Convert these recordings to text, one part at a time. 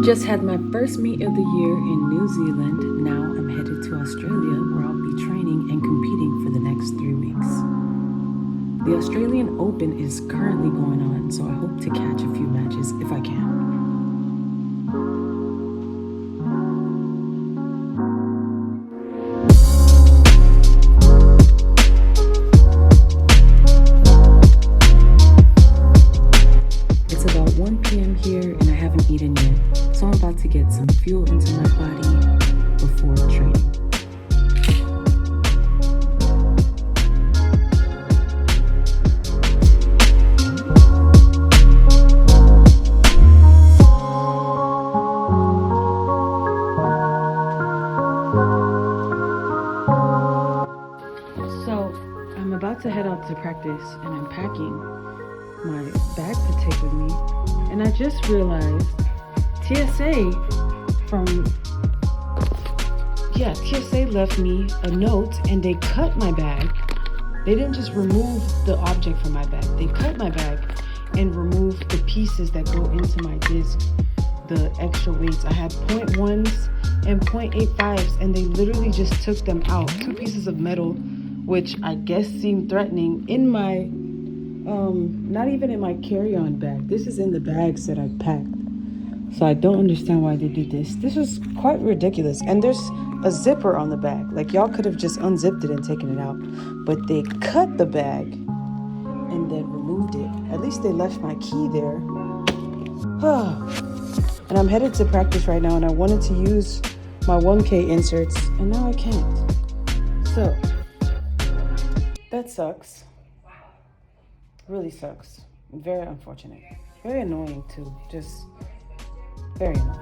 Just had my first meet of the year in New Zealand. Now I'm headed to Australia where I'll be training and competing for the next 3 weeks. The Australian Open is currently going on, so I hope to catch a few matches if I can. It's about 1 p.m. here and I haven't eaten yet, so I'm about to get some fuel into my body before training. So I'm about to head out to practice and I'm packing my bag to take with me, and I just realized TSA left me a note and they cut my bag. They didn't just remove the object from my bag, they cut my bag and removed the pieces that go into my disc, the extra weights. I had 0.1s and 0.85s and they literally just took them out. 2 pieces of metal, which I guess seemed threatening, in my not even in my carry-on bag. This is in the bags that I packed. So I don't understand why they did this. This is quite ridiculous. And there's a zipper on the bag. Like, y'all could have just unzipped it and taken it out. But they cut the bag and then removed it. At least they left my key there. And I'm headed to practice right now and I wanted to use my 1K inserts and now I can't. So that sucks. Really sucks. Very unfortunate. Very annoying too. Just very annoying.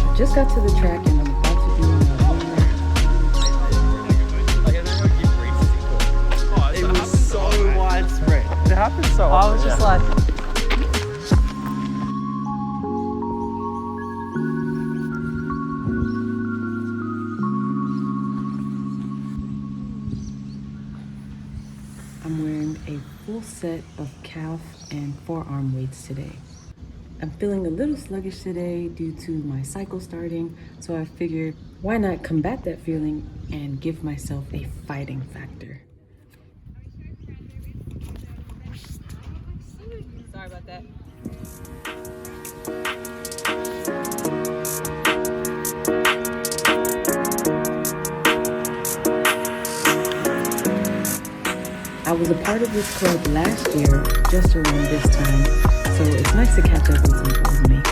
I just got to the track and I'm about to be on my It was so widespread. It happened so often. I was just like, I'm wearing a full set of calf and forearm weights today. I'm feeling a little sluggish today due to my cycle starting, so I figured why not combat that feeling and give myself a fighting factor. sorry about that. I was a part of this club last year, just around this time, so it's nice to catch up with some old mates.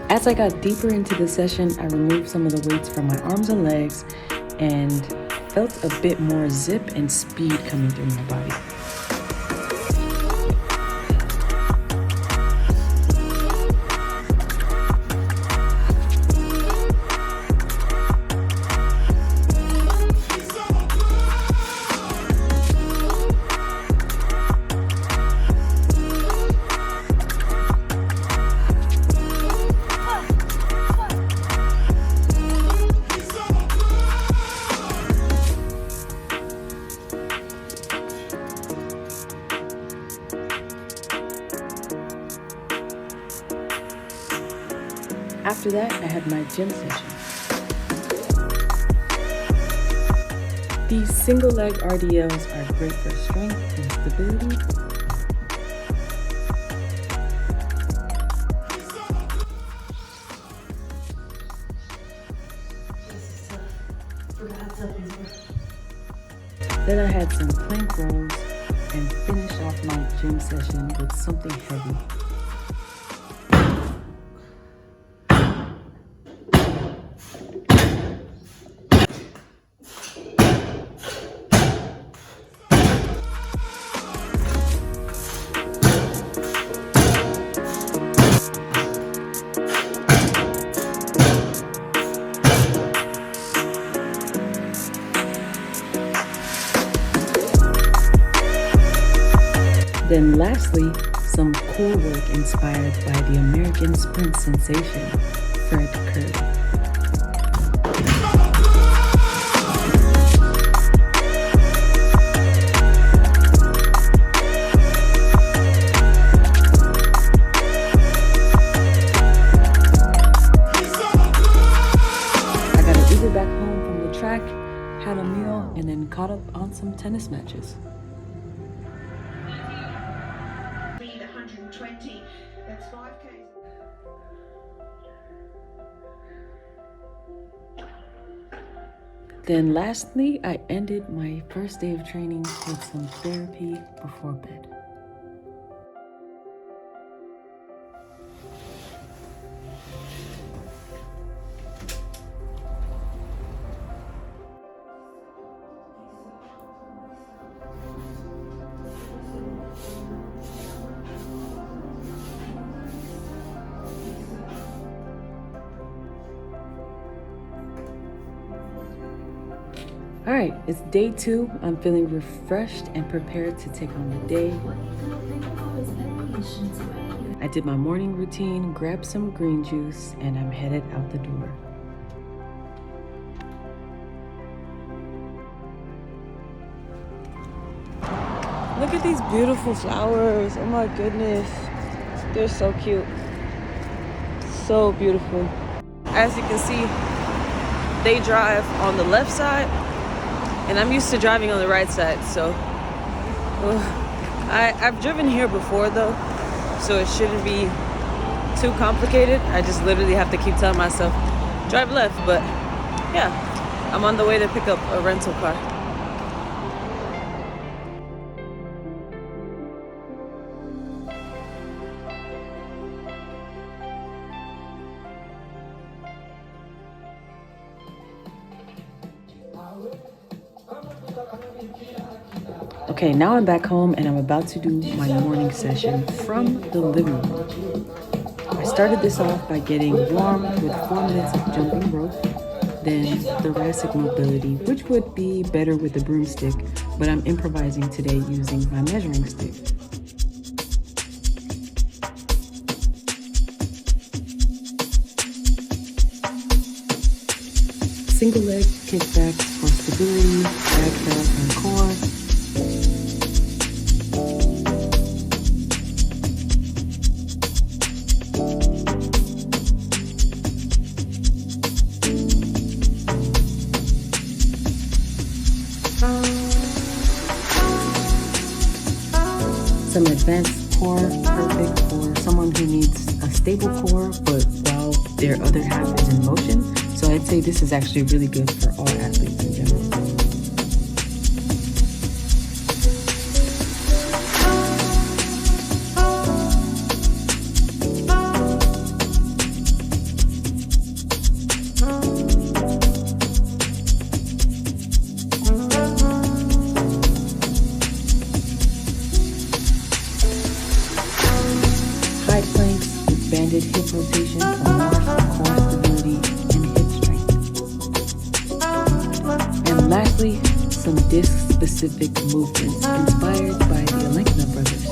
As I got deeper into the session, I removed some of the weights from my arms and legs and felt a bit more zip and speed coming through my body. After that, I had my gym session. These single leg RDLs are great for strength and stability. Then I had some plank rows and finished off my gym session with something heavy. Then lastly, some core work inspired by the American sprint sensation, Fred Curly. Back home from the track, had a meal, and then caught up on some tennis matches. 120, that's 5K. Then lastly, I ended my first day of training with some therapy before bed. All right, it's day 2. I'm feeling refreshed and prepared to take on the day. I did my morning routine, grabbed some green juice, and I'm headed out the door. Look at these beautiful flowers. Oh my goodness. They're so cute. So beautiful. As you can see, they drive on the left side, and I'm used to driving on the right side, so I've driven here before though, so it shouldn't be too complicated. I just literally have to keep telling myself drive left, but yeah, I'm on the way to pick up a rental car. Okay, now I'm back home and I'm about to do my morning session from the living room. I started this off by getting warm with 4 minutes of jumping rope, then thoracic mobility, which would be better with the broomstick, but I'm improvising today using my measuring stick. Single leg kickbacks for stability, back, and core. Some advanced core, perfect for someone who needs a stable core, but while their other half is in motion. So I'd say this is actually really good for all athletes in general. High planks with banded hip rotation for more core stability and hip strength. And lastly, some disc-specific movements inspired by the Alenkna brothers.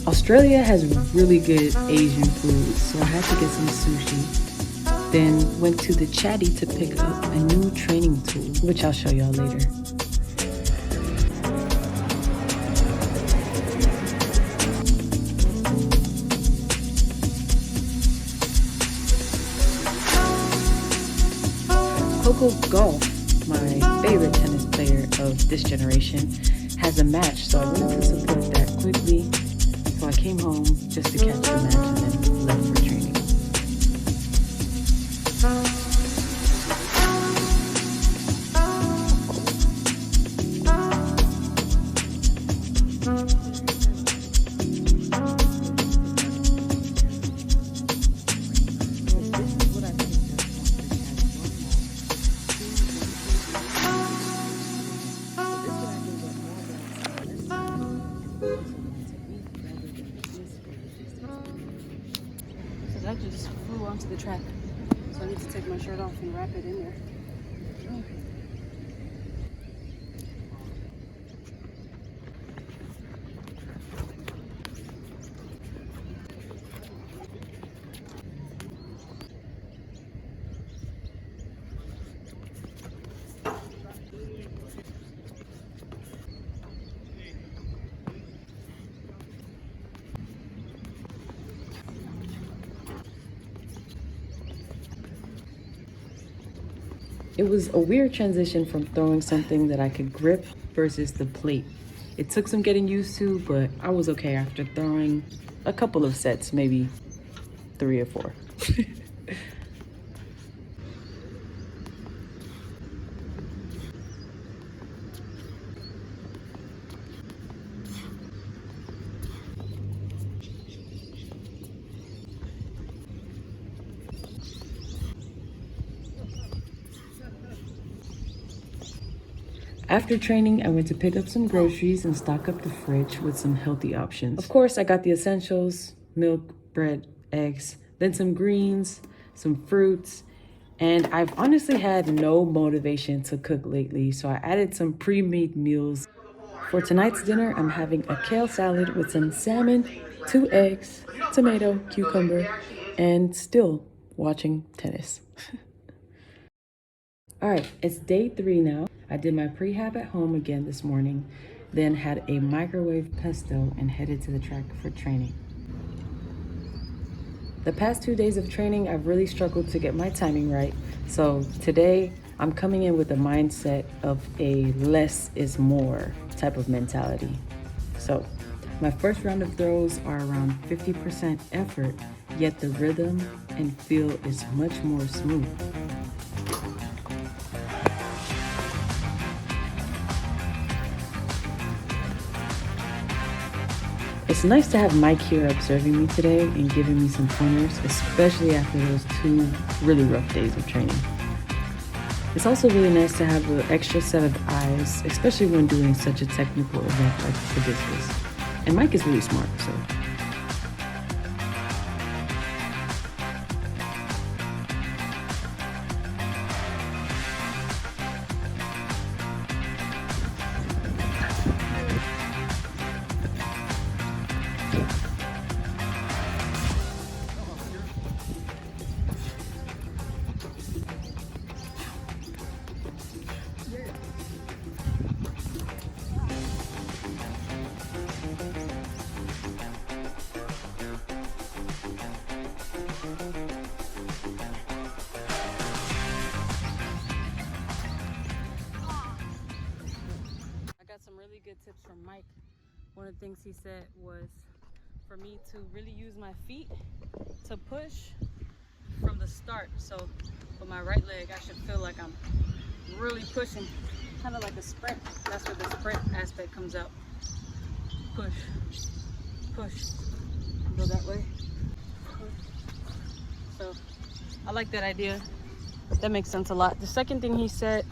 Australia has really good Asian food, so I had to get some sushi. Then went to the Chatty to pick up a new training tool, which I'll show y'all later. Coco Gauff, my favorite tennis player of this generation, has a match, so I wanted to support that quickly. So I came home just to catch the match and then left for training. to the track. So I need to take my shirt off and wrap it in there. It was a weird transition from throwing something that I could grip versus the plate. It took some getting used to, but I was okay after throwing a couple of sets, maybe 3 or 4. After training, I went to pick up some groceries and stock up the fridge with some healthy options. Of course, I got the essentials: milk, bread, eggs, then some greens, some fruits, and I've honestly had no motivation to cook lately, so I added some pre-made meals. For tonight's dinner, I'm having a kale salad with some salmon, 2 eggs, tomato, cucumber, and still watching tennis. All right, it's day 3 now. I did my prehab at home again this morning, then had a microwave pesto and headed to the track for training. The past 2 days of training, I've really struggled to get my timing right. So today, I'm coming in with a mindset of a less is more type of mentality. So my first round of throws are around 50% effort, yet the rhythm and feel is much more smooth. It's nice to have Mike here observing me today and giving me some pointers, especially after those 2 really rough days of training. It's also really nice to have an extra set of eyes, especially when doing such a technical event like the discus. And Mike is really smart, so. Good tips from Mike. One of the things he said was for me to really use my feet to push from the start. So with my right leg, I should feel like I'm really pushing, kind of like a sprint. That's where the sprint aspect comes out. Push, push, go that way. So I like that idea. That makes sense a lot. The second thing he said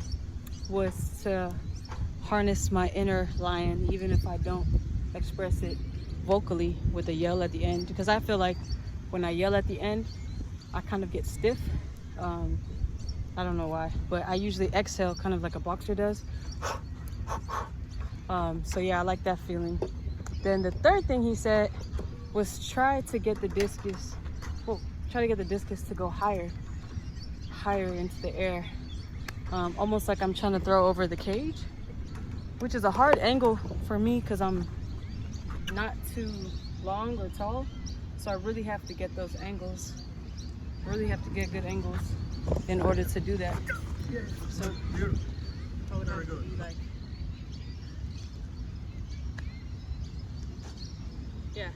was to harness my inner lion, even if I don't express it vocally with a yell at the end, because I feel like when I yell at the end, I kind of get stiff. I don't know why, but I usually exhale kind of like a boxer does. So yeah, I like that feeling. Then the third thing he said was try to get the discus to go higher into the air, almost like I'm trying to throw over the cage, which is a hard angle for me because I'm not too long or tall. So I really have to get those angles, really have to get good angles in order to do that. So I would have to be like, yeah,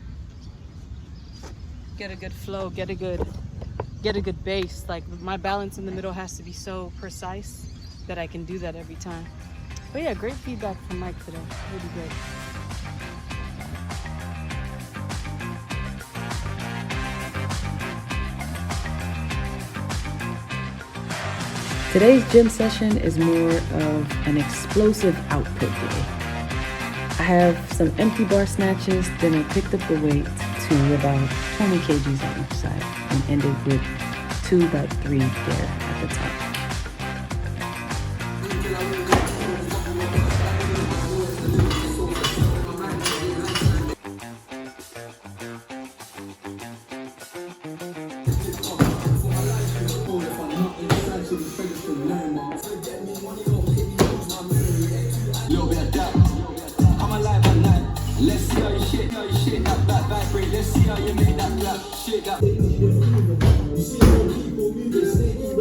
get a good flow, get a good base. Like my balance in the middle has to be so precise that I can do that every time. But yeah, great feedback from Mike today. Really great. Today's gym session is more of an explosive output day. I have some empty bar snatches, then I picked up the weight to about 20 kgs on each side and ended with to about 3 there at the top.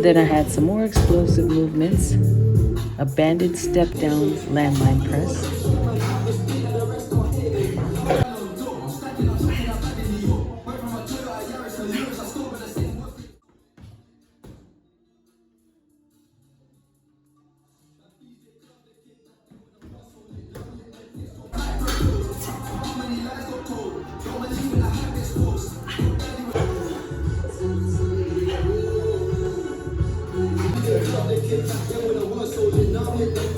Then I had some more explosive movements, a banded step down landline press,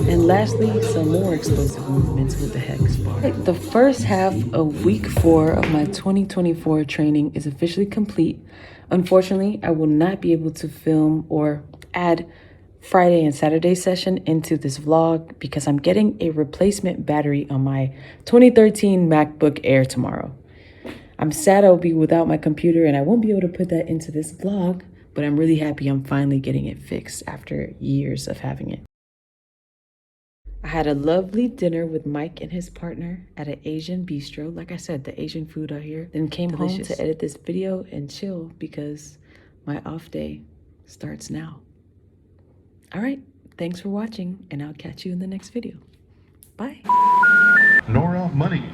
and lastly, some more explosive movements with the hex bar. The first half of week 4 of my 2024 training is officially complete. Unfortunately, I will not be able to film or add Friday and Saturday session into this vlog because I'm getting a replacement battery on my 2013 MacBook Air tomorrow. I'm sad I'll be without my computer and I won't be able to put that into this vlog, but I'm really happy I'm finally getting it fixed after years of having it. I had a lovely dinner with Mike and his partner at an Asian bistro. Like I said, the Asian food out here. Then came home to edit this video and chill because my off day starts now. All right, thanks for watching and I'll catch you in the next video. Bye. Nora Money.